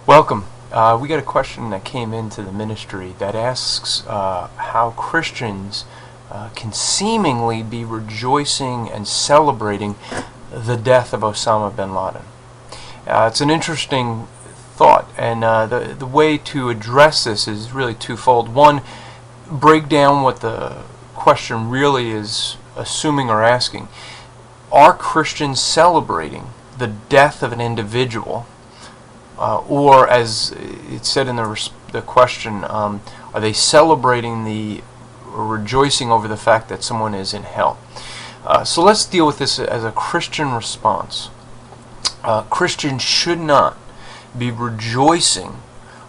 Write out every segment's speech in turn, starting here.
Welcome. We got a question that came into the ministry that asks how Christians can seemingly be rejoicing and celebrating the death of Osama bin Laden. It's an interesting thought, and the way to address this is really twofold. One, break down what the question really is assuming or asking. Are Christians celebrating the death of an individual? Or, as it said in the question, are they celebrating or rejoicing over the fact that someone is in hell? So let's deal with this as a Christian response. Christians should not be rejoicing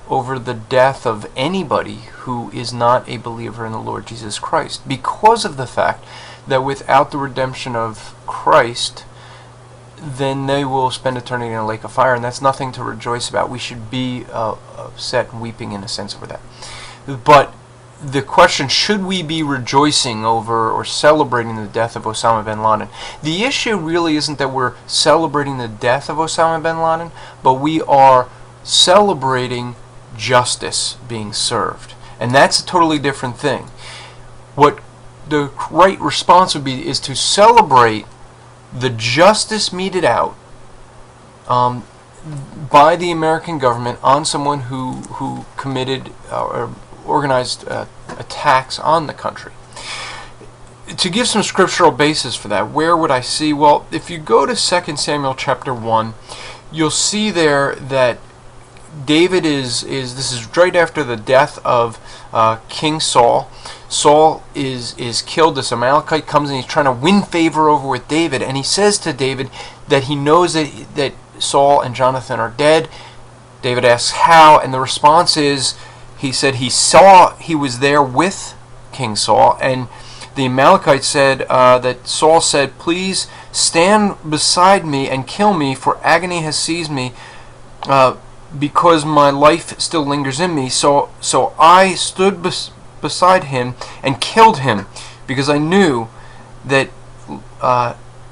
over the death of anybody who is not a believer in the Lord Jesus Christ, because of the fact that without the redemption of Christ, then they will spend eternity in a lake of fire, and that's nothing to rejoice about. We should be upset and weeping in a sense over that. But the question, should we be rejoicing over or celebrating the death of Osama bin Laden? The issue really isn't that we're celebrating the death of Osama bin Laden, but we are celebrating justice being served. And that's a totally different thing. What the right response would be is to celebrate the justice meted out by the American government on someone who committed or organized attacks on the country. To give some scriptural basis for that, where would I see? Well, if you go to 2 Samuel chapter 1, you'll see there that David this is right after the death of King Saul. Saul is killed. This Amalekite comes and he's trying to win favor over with David, and he says to David that he knows that Saul and Jonathan are dead. David asks how, and the response is, he said he was there with King Saul, and the Amalekite said that Saul said, "Please stand beside me and kill me, for agony has seized me, because my life still lingers in me." So I stood beside him and killed him, because I knew that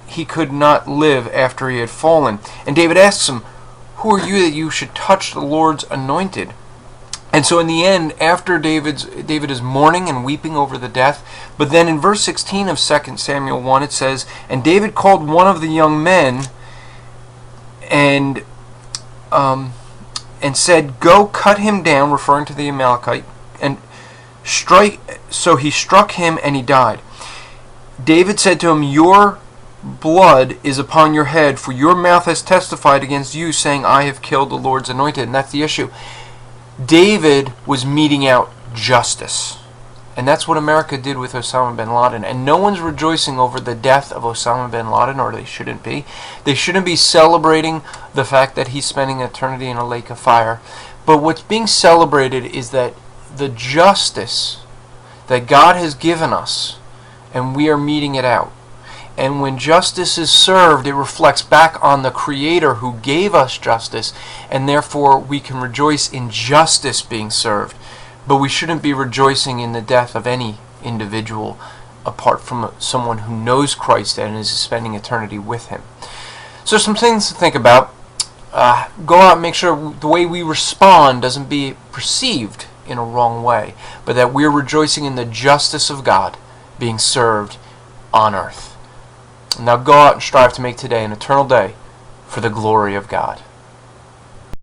he could not live after he had fallen. And David asks him, "Who are you that you should touch the Lord's anointed?" And so in the end, after David is mourning and weeping over the death, but then in verse 16 of 2 Samuel 1 it says, "And David called one of the young men and said, 'Go cut him down,'" referring to the Amalekite, "and strike." So he struck him and he died. David said to him, "Your blood is upon your head, for your mouth has testified against you, saying, 'I have killed the Lord's anointed.'" And that's the issue. David was meting out justice. And that's what America did with Osama bin Laden. And no one's rejoicing over the death of Osama bin Laden, or they shouldn't be. They shouldn't be celebrating the fact that he's spending eternity in a lake of fire. But what's being celebrated is that the justice that God has given us, and we are meting it out. And when justice is served, it reflects back on the Creator who gave us justice, and therefore we can rejoice in justice being served. But we shouldn't be rejoicing in the death of any individual apart from someone who knows Christ and is spending eternity with Him. So some things to think about. Go out and make sure the way we respond doesn't be perceived in a wrong way, but that we're rejoicing in the justice of God being served on earth. Now go out and strive to make today an eternal day for the glory of God.